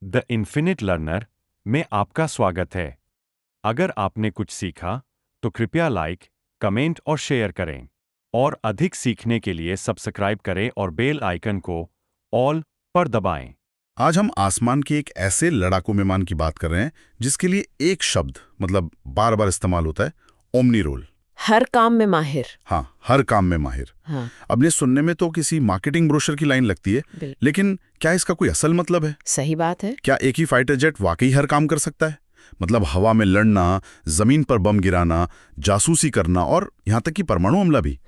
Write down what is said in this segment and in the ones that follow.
The infinite learner में आपका स्वागत है। अगर आपने कुछ सीखा तो कृपया लाइक, कमेंट और शेयर करें। और अधिक सीखने के लिए सब्सक्राइब करें और बेल आइकन को ऑल पर दबाएं। आज हम आसमान के एक ऐसे लड़ाकू विमान की बात कर रहे हैं जिसके लिए एक शब्द मतलब बार बार इस्तेमाल होता है, ओमनी रोल। हर काम में माहिर। हाँ, हर काम में माहिर। हाँ, अब ये सुनने में तो किसी मार्केटिंग ब्रोशर की लाइन लगती है, लेकिन क्या इसका कोई असल मतलब है? सही बात है। क्या एक ही फाइटर जेट वाकई हर काम कर सकता है? मतलब हवा में लड़ना, जमीन पर बम गिराना, जासूसी करना और यहाँ तक कि परमाणु हमला भी।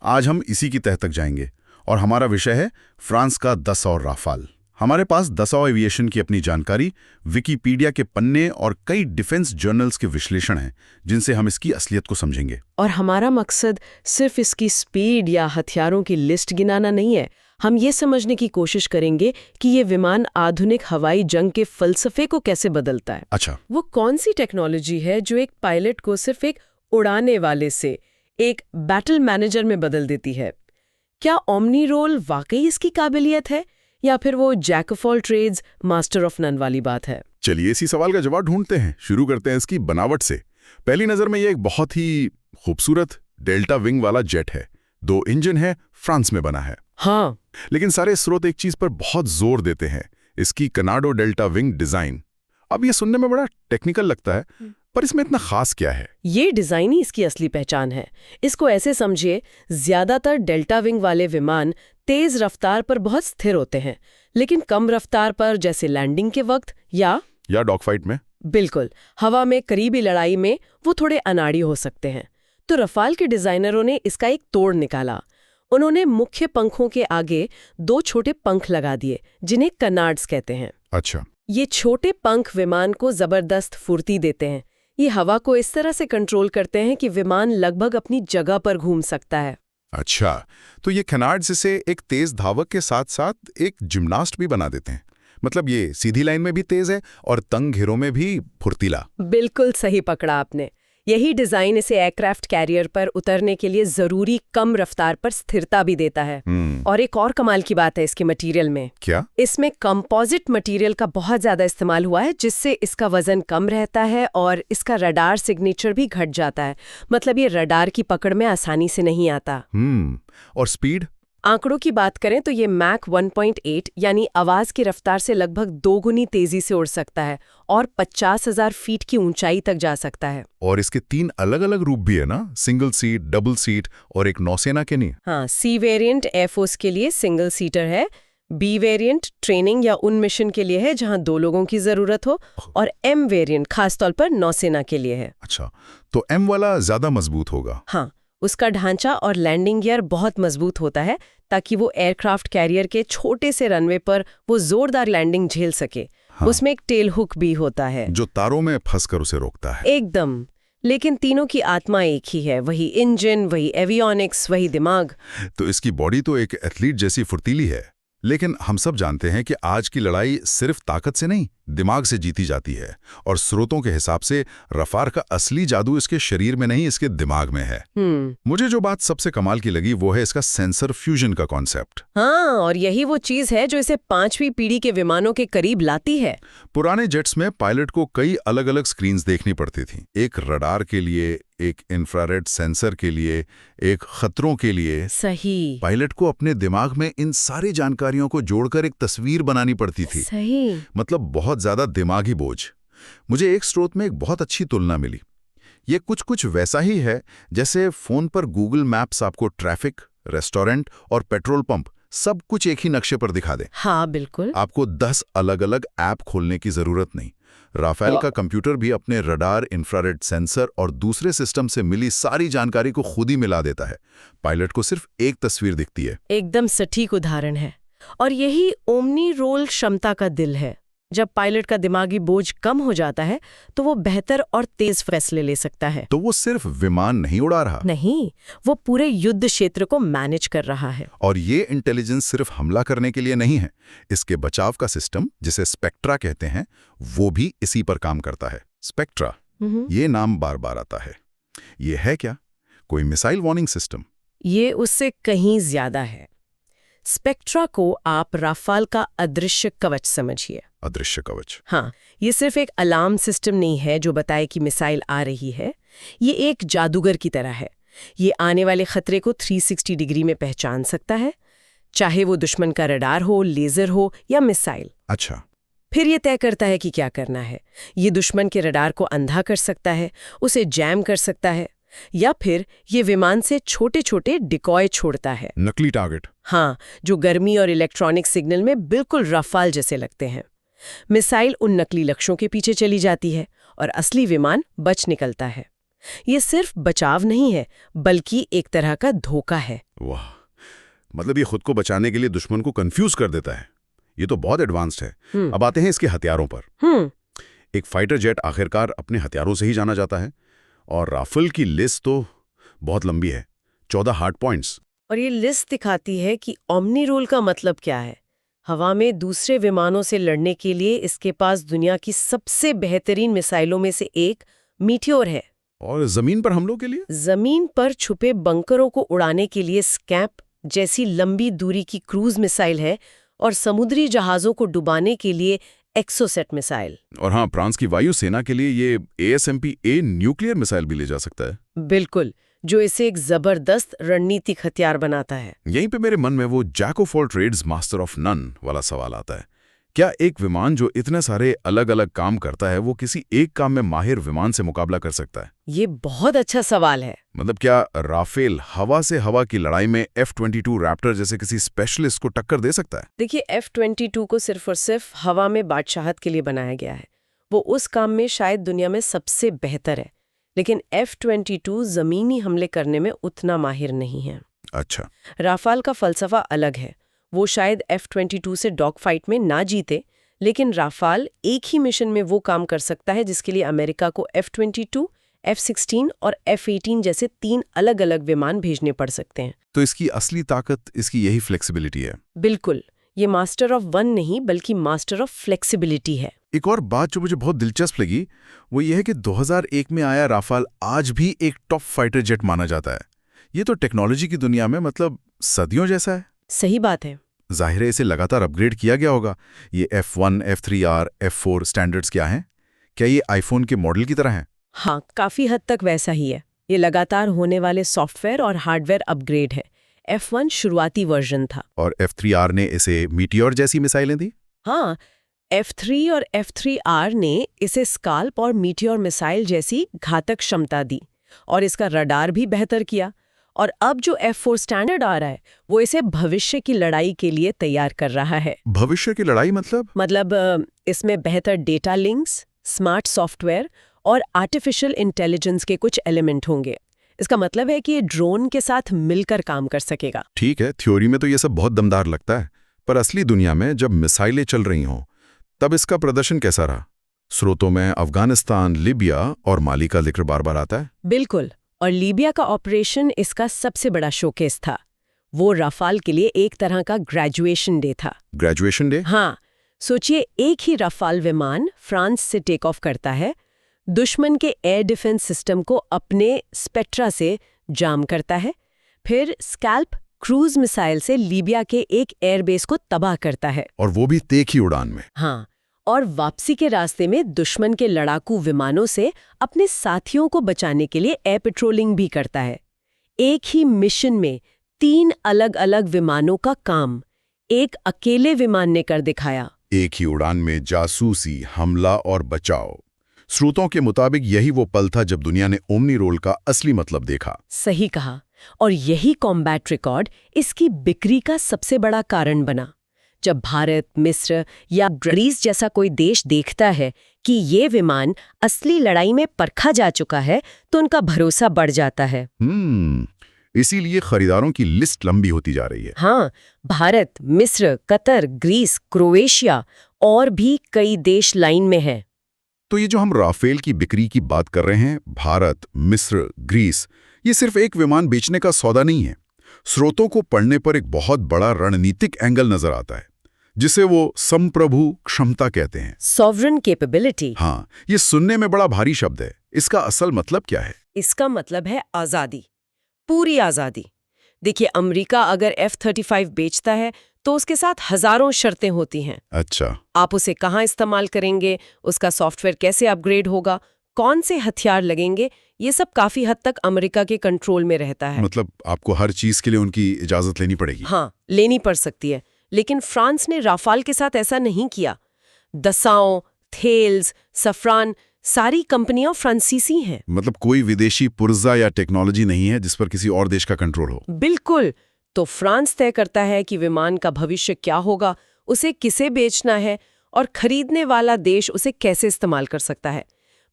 आज हम इसी की तह तक जाएंगे और हमारा विषय है फ्रांस का दसॉ राफाल। हमारे पास दसॉ एविएशन की अपनी जानकारी, विकिपीडिया के पन्ने और कई डिफेंस जर्नल्स के विश्लेषण हैं जिनसे हम इसकी असलियत को समझेंगे। और हमारा मकसद सिर्फ इसकी स्पीड या हथियारों की लिस्ट गिनाना नहीं है। हम ये समझने की कोशिश करेंगे कि ये विमान आधुनिक हवाई जंग के फलसफे को कैसे बदलता है। अच्छा, वो कौन सी टेक्नोलॉजी है जो एक पायलट को सिर्फ एक उड़ाने वाले से एक बैटल मैनेजर में बदल देती है? क्या ओमनी रोल वाकई इसकी काबिलियत है या फिर वो jack of all trades master of none वाली बात है? चलिए इसी सवाल का जवाब ढूंढते हैं। शुरू करते हैं इसकी बनावट से। पहली नजर में ये एक बहुत ही खूबसूरत डेल्टा विंग वाला जेट है। 2 इंजन है, फ्रांस में बना है। हाँ, लेकिन सारे स्रोत एक चीज पर बहुत जोर देते हैं, इसकी कनाडो डेल्टा विंग डिजाइन। अब ये सुनने में बड़ा टेक्निकल लगता है, पर इसमें इतना खास क्या है? ये डिजाइन ही इसकी असली पहचान है। इसको ऐसे समझिए, ज्यादातर डेल्टा विंग वाले विमान तेज रफ्तार पर बहुत स्थिर होते हैं, लेकिन कम रफ्तार पर जैसे लैंडिंग के वक्त या डॉग फाइट में, बिल्कुल हवा में करीबी लड़ाई में वो थोड़े अनाड़ी हो सकते हैं। तो रफाल के डिजाइनरों ने इसका एक तोड़ निकाला। उन्होंने मुख्य पंखों के आगे 2 छोटे पंख लगा दिए जिन्हें कनार्ड्स कहते हैं। अच्छा, ये छोटे पंख विमान को जबरदस्त फुर्ती देते हैं। ये हवा को इस तरह से कंट्रोल करते हैं कि विमान लगभग अपनी जगह पर घूम सकता है। अच्छा, तो ये कनार्ड्स इसे एक तेज धावक के साथ साथ एक जिम्नास्ट भी बना देते हैं। मतलब ये सीधी लाइन में भी तेज है और तंग घेरों में भी फुर्तीला। बिल्कुल सही पकड़ा आपने। यही डिजाइन इसे एयरक्राफ्ट कैरियर पर उतरने के लिए जरूरी कम रफ्तार पर स्थिरता भी देता है। और एक और कमाल की बात है इसके मटेरियल में। क्या? इसमें कंपोजिट मटेरियल का बहुत ज्यादा इस्तेमाल हुआ है, जिससे इसका वजन कम रहता है और इसका रडार सिग्नेचर भी घट जाता है। मतलब ये रडार की पकड़ में आसानी से नहीं आता। और स्पीड? आंकड़ों की बात करें तो ये मैक 1.8 यानी आवाज की रफ्तार से लगभग 2 गुनी तेजी से उड़ सकता है और 50,000 फीट की ऊंचाई तक जा सकता है। और इसके 3 अलग-अलग रूप भी है ना? सिंगल सीट, डबल सीट और एक नौसेना के लिए। हाँ, सी वेरिएंट एयरफोर्स के लिए सिंगल सीटर है, बी वेरिएंट ट्रेनिंग या उन मिशन के लिए है जहां 2 लोगों की जरूरत हो, और एम वेरिएंट खासतौर पर नौसेना के लिए है। अच्छा, तो एम वाला ज्यादा मजबूत होगा? हाँ, उसका ढांचा और लैंडिंग गियर बहुत मजबूत होता है ताकि वो एयरक्राफ्ट कैरियर के छोटे से रनवे पर वो जोरदार लैंडिंग झेल सके। हाँ। उसमें एक टेल हुक भी होता है जो तारों में फंसकर उसे रोकता है। एकदम। लेकिन तीनों की आत्मा एक ही है, वही इंजन, वही एवियोनिक्स, वही दिमाग। तो इसकी बॉडी तो एक एथलीट जैसी फुर्तीली है, लेकिन हम सब जानते हैं कि आज की लड़ाई सिर्फ ताकत से नहीं, दिमाग से जीती जाती है। और स्रोतों के हिसाब से रफाल का असली जादू इसके शरीर में नहीं, इसके दिमाग में है। मुझे जो बात सबसे कमाल की लगी वो है इसका सेंसर फ्यूजन का कॉन्सेप्ट। हाँ, और यही वो चीज है जो इसे 5वीं पीढ़ी के विमानों के करीब लाती है। पुराने जेट्स में पायलट को कई अलग अलग स्क्रीन्स देखनी पड़ती थी, एक रडार के लिए, एक इंफ्रारेड सेंसर के लिए, एक खतरों के लिए। सही। पायलट को अपने दिमाग में इन सारी जानकारियों को जोड़कर एक तस्वीर बनानी पड़ती थी। सही। मतलब बहुत ज्यादा दिमागी बोझ। मुझे एक स्रोत में एक बहुत अच्छी तुलना मिली। ये कुछ वैसा ही है जैसे फोन पर गूगल मैप्स आपको ट्रैफिक, रेस्टोरेंट और पेट्रोल पंप सब कुछ एक ही नक्शे पर दिखा दे। हाँ, बिल्कुल। आपको 10 अलग-अलग ऐप खोलने की जरूरत नहीं। राफेल का कंप्यूटर भी अपने रडार, इंफ्रारेड सेंसर और दूसरे सिस्टम से मिली सारी जानकारी को खुद ही मिला देता है। पायलट को सिर्फ एक तस्वीर दिखती है। एकदम सटीक उदाहरण है। और यही ओमनी रोल क्षमता का दिल है। जब पायलट का दिमागी बोझ कम हो जाता है तो वो बेहतर और तेज फैसले ले सकता है। तो वो सिर्फ विमान नहीं उड़ा रहा, नहीं, वो पूरे युद्ध क्षेत्र को मैनेज कर रहा है। और ये इंटेलिजेंस सिर्फ हमला करने के लिए नहीं है। इसके बचाव का सिस्टम, जिसे स्पेक्ट्रा कहते हैं, वो भी इसी पर काम करता है। स्पेक्ट्रा, ये नाम बार बार आता है। ये है क्या? कोई मिसाइल वार्निंग सिस्टम? ये उससे कहीं ज्यादा है। स्पेक्ट्रा को आप राफाल का अदृश्य कवच समझिए। अदृश्य कवच। हाँ, ये सिर्फ एक अलार्म सिस्टम नहीं है जो बताए कि मिसाइल आ रही है। ये एक जादूगर की तरह है। ये आने वाले खतरे को 360 डिग्री में पहचान सकता है, चाहे वो दुश्मन का रडार हो, लेजर हो या मिसाइल। अच्छा। फिर ये तय करता है कि क्या करना है। ये दुश्मन के रडार को अंधा कर सकता है, उसे जैम कर सकता है, या फिर ये विमान से छोटे छोटे डिकॉय छोड़ता है। नकली टारगेट। हाँ, जो गर्मी और इलेक्ट्रॉनिक सिग्नल में बिल्कुल रफाल जैसे लगते हैं। मिसाइल उन नकली लक्ष्यों के पीछे चली जाती है और असली विमान बच निकलता है। ये सिर्फ बचाव नहीं है, बल्कि एक तरह का धोखा है। वाह, मतलब ये खुद को बचाने के लिए दुश्मन को कंफ्यूज कर देता है। ये तो बहुत एडवांस्ड है। अब आते हैं इसके हथियारों पर। एक फाइटर जेट आखिरकार अपने हथियारों से ही जाना जाता है, और राफेल की लिस्ट तो बहुत लंबी है, 14 हार्ड पॉइंट्स। और ये लिस्ट दिखाती है कि ओमनी रूल का मतलब क्या है। हवा में दूसरे विमानों से लड़ने के लिए इसके पास दुनिया की सबसे बेहतरीन मिसाइलों में से एक मीटियोर है। और जमीन पर हमलों के लिए? जमीन पर छुपे बंकरों को उड़ाने के लिए स्कैप जैसी लंबी दूरी की क्रूज मिसाइल है, और समुद्री जहाज़ों को डुबाने के लिए एक्सोसेट मिसाइल। और हाँ, फ्रांस की वायुसेना के लिए ये ASMP-A न्यूक्लियर मिसाइल भी ले जा सकता है। बिल्कुल, जो इसे एक जबरदस्त रणनीतिक हथियार बनाता है। यहीं पे मेरे मन में वो jack of all trades master of none वाला सवाल आता है। क्या एक विमान जो इतने सारे अलग अलग काम करता है, वो किसी एक काम में माहिर विमान से मुकाबला कर सकता है? ये बहुत अच्छा सवाल है। मतलब क्या राफेल हवा से हवा की लड़ाई में F-22 रैप्टर जैसे किसी स्पेशलिस्ट को टक्कर दे सकता है? देखिए, F-22 को सिर्फ और सिर्फ हवा में बादशाहत के लिए बनाया गया है। वो उस काम में शायद दुनिया में सबसे बेहतर है, लेकिन F-22 जमीनी हमले करने में उतना माहिर नहीं है। अच्छा। राफाल का फलसफा अलग है। वो शायद F-22 से डॉग फाइट में ना जीते, लेकिन राफाल एक ही मिशन में वो काम कर सकता है जिसके लिए अमेरिका को F-22, F-16 और F-18 जैसे 3 अलग अलग विमान भेजने पड़ सकते हैं। तो इसकी असली ताकत इसकी यही फ्लेक्सिबिलिटी है। बिल्कुल, ये मास्टर ऑफ वन नहीं बल्कि मास्टर ऑफ फ्लेक्सिबिलिटी है। एक और बात जो मुझे बहुत दिलचस्प लगी वो ये है कि 2001 में आया राफाल आज भी एक टॉप फाइटर जेट माना जाता है। ये तो टेक्नोलॉजी की दुनिया में मतलब सदियों जैसा है। सही बात है। जाहिर है इसे लगातार अपग्रेड किया गया होगा। ये F1, F3R, F4 स्टैंडर्ड्स क्या हैं? क्या ये आईफोन के मॉडल की तरह हैं? हाँ, काफी हद तक वैसा ही है। ये लगातार होने वाले सॉफ्टवेयर और हार्डवेयर अपग्रेड है। F1 शुरुआती वर्जन था। और F3R ने इसे मीटियोर जैसी मिसाइलें दी? हाँ, F3 और F3R ने इसे स्काल्प और मीटियोर मिसाइल जैसी घातक क्षमता दी, और इसका रडार भी बेहतर किया। और अब जो F4 स्टैंडर्ड आ रहा है, वो इसे भविष्य की लड़ाई के लिए तैयार कर रहा है। भविष्य की लड़ाई मतलब? इसमें बेहतर डेटा लिंक्स, स्मार्ट सॉफ्टवेयर और आर्टिफिशियल इंटेलिजेंस के कुछ एलिमेंट होंगे। इसका मतलब है कि ये ड्रोन के साथ मिलकर काम कर सकेगा। ठीक है, थ्योरी में तो ये सब बहुत दमदार लगता है, पर असली दुनिया में जब मिसाइलें चल रही हों तब इसका प्रदर्शन कैसा रहा? स्रोतों में अफगानिस्तान, लीबिया और माली का जिक्र बार बार आता है। बिल्कुल, और लीबिया का ऑपरेशन इसका सबसे बड़ा शोकेस था। वो राफाल के लिए एक तरह का ग्रेजुएशन डे था। Graduation day? हाँ, सोचिए, एक ही राफाल विमान फ्रांस से टेक ऑफ करता है, दुश्मन के एयर डिफेंस सिस्टम को अपने स्पेक्ट्रा से जाम करता है, फिर स्कैल्प क्रूज मिसाइल से लीबिया के एक एयरबेस को तबाह करता है। और वो भी तेज ही उड़ान में। हाँ, और वापसी के रास्ते में दुश्मन के लड़ाकू विमानों से अपने साथियों को बचाने के लिए एयर पेट्रोलिंग भी करता है। एक ही मिशन में 3 अलग अलग विमानों का काम एक अकेले विमान ने कर दिखाया। एक ही उड़ान में जासूसी, हमला और बचाव। स्रोतों के मुताबिक यही वो पल था जब दुनिया ने ओमनी रोल का असली मतलब देखा। सही कहा, और यही कॉम्बैट रिकॉर्ड इसकी बिक्री का सबसे बड़ा कारण बना। जब भारत, मिस्र या ग्रीस जैसा कोई देश देखता है कि ये विमान असली लड़ाई में परखा जा चुका है, तो उनका भरोसा बढ़ जाता है। इसीलिए खरीदारों की लिस्ट लंबी होती जा रही है। हाँ, भारत, मिस्र, कतर, ग्रीस, क्रोएशिया और भी कई देश लाइन में हैं। तो ये जो हम राफेल की बिक्री की बात कर रहे हैं, भारत, मिस्र, ग्रीस, ये सिर्फ एक विमान बेचने का सौदा नहीं है। स्रोतों को पढ़ने पर एक बहुत बड़ा रणनीतिक एंगल नजर आता है, जिसे वो संप्रभु क्षमता कहते हैं। Sovereign capability. हाँ, ये सुनने में बड़ा भारी शब्द है। इसका असल मतलब क्या है? इसका मतलब है आज़ादी, पूरी आज़ादी। देखिए, अमेरिका अगर F-35 बेचता है तो उसके साथ हजारों शर्तें होती हैं। अच्छा, आप उसे कहाँ इस्तेमाल करेंगे, उसका सॉफ्टवेयर कैसे अपग्रेड होगा, कौन से हथियार लगेंगे, ये सब काफी हद तक अमेरिका के कंट्रोल में रहता है। मतलब आपको हर चीज के लिए उनकी इजाजत लेनी पड़ेगी। हाँ, लेनी पड़ सकती है। लेकिन फ्रांस ने राफाल के साथ ऐसा नहीं किया। दसाओ, थेल्स, सफ्रान, सारी कंपनियां फ्रांसीसी हैं। मतलब कोई विदेशी पुर्जा या टेक्नोलॉजी नहीं है जिस पर किसी और देश का कंट्रोल हो। बिल्कुल। तो फ्रांस तय करता है कि विमान का भविष्य क्या होगा, उसे किसे बेचना है और खरीदने वाला देश उसे कैसे इस्तेमाल कर सकता है।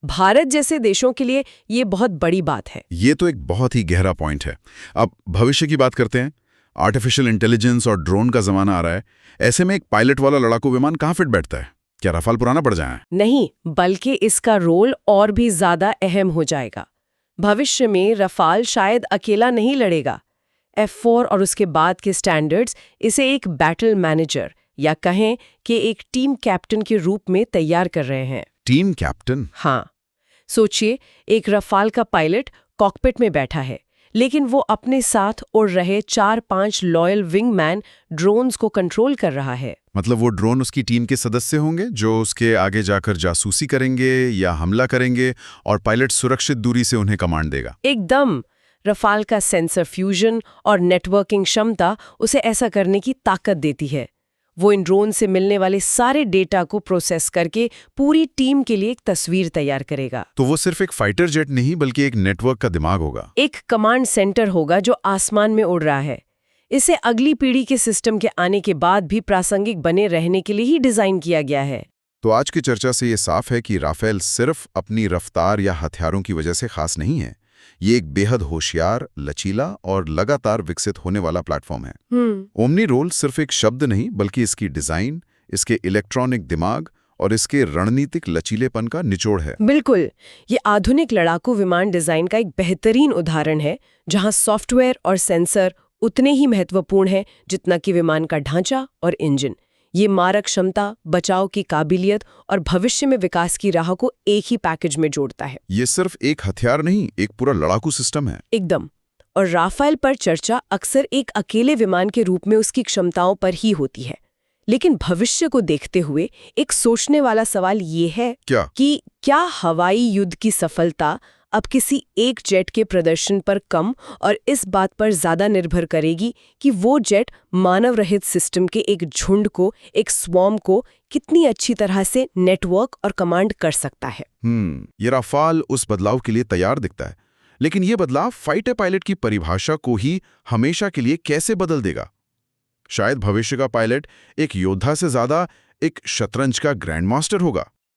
भारत जैसे देशों के लिए ये बहुत बड़ी बात है। ये तो एक बहुत ही गहरा पॉइंट है। अब भविष्य की बात करते हैं। आर्टिफिशियल इंटेलिजेंस और ड्रोन का जमाना आ रहा है। ऐसे में एक पायलट वाला लड़ाकू विमान कहाँ फिट बैठता है? क्या रफाल पुराना पड़ जाए? नहीं, बल्कि इसका रोल और भी ज्यादा अहम हो जाएगा। भविष्य में रफाल शायद अकेला नहीं लड़ेगा। F4 और उसके बाद के स्टैंडर्ड्स इसे एक बैटल मैनेजर या कहें कि एक टीम कैप्टन के रूप में तैयार कर रहे हैं। Team captain? हाँ, सोचिए, एक रफाल का पायलट कॉकपिट में बैठा है, लेकिन वो अपने साथ उड़ रहे 4-5 लॉयल विंगमैन ड्रोन्स को कंट्रोल कर रहा है। मतलब वो ड्रोन उसकी टीम के सदस्य होंगे जो उसके आगे जाकर जासूसी करेंगे या हमला करेंगे और पायलट सुरक्षित दूरी से उन्हें कमांड देगा। एकदम। रफाल का सेंसर फ्यूजन और नेटवर्किंग क्षमता उसे ऐसा करने की ताकत देती है। वो इन ड्रोन से मिलने वाले सारे डेटा को प्रोसेस करके पूरी टीम के लिए एक तस्वीर तैयार करेगा। तो वो सिर्फ एक फाइटर जेट नहीं बल्कि एक नेटवर्क का दिमाग होगा। एक कमांड सेंटर होगा जो आसमान में उड़ रहा है। इसे अगली पीढ़ी के सिस्टम के आने के बाद भी प्रासंगिक बने रहने के लिए ही डिजाइन किया गया है। तो आज की चर्चा से ये साफ है कि राफेल सिर्फ अपनी रफ्तार या हथियारों की वजह से खास नहीं है। ये एक बेहद होशियार, लचीला और लगातार विकसित होने वाला प्लेटफॉर्म है। ओमनी रोल सिर्फ एक शब्द नहीं बल्कि इसकी डिजाइन, इसके इलेक्ट्रॉनिक दिमाग और इसके रणनीतिक लचीलेपन का निचोड़ है। बिल्कुल, ये आधुनिक लड़ाकू विमान डिजाइन का एक बेहतरीन उदाहरण है, जहां सॉफ्टवेयर और सेंसर उतने ही महत्वपूर्ण हैं जितना कि विमान का ढांचा और इंजन। ये मारक क्षमता, बचाव की काबिलियत और भविष्य में विकास की राह को एक ही पैकेज में जोड़ता है। ये सिर्फ एक हथियार नहीं, एक पूरा लड़ाकू सिस्टम है। एकदम। और राफेल पर चर्चा अक्सर एक अकेले विमान के रूप में उसकी क्षमताओं पर ही होती है। लेकिन भविष्य को देखते हुए एक सोचने वाला सवाल ये है कि क्या हवाई युद्ध की सफलता अब किसी एक जेट के प्रदर्शन पर कम और इस बात पर ज्यादा निर्भर करेगी कि वो जेट मानव रहित सिस्टम के एक झुंड को, एक स्वॉर्म को कितनी अच्छी तरह से नेटवर्क और कमांड कर सकता है। ये राफाल उस बदलाव के लिए तैयार दिखता है। लेकिन ये बदलाव फाइटर पायलट की परिभाषा को ही हमेशा के लिए कैसे बदल देगा? शायद भविष्य का पायलट एक योद्धा से ज्यादा एक शतरंज का ग्रैंड मास्टर होगा।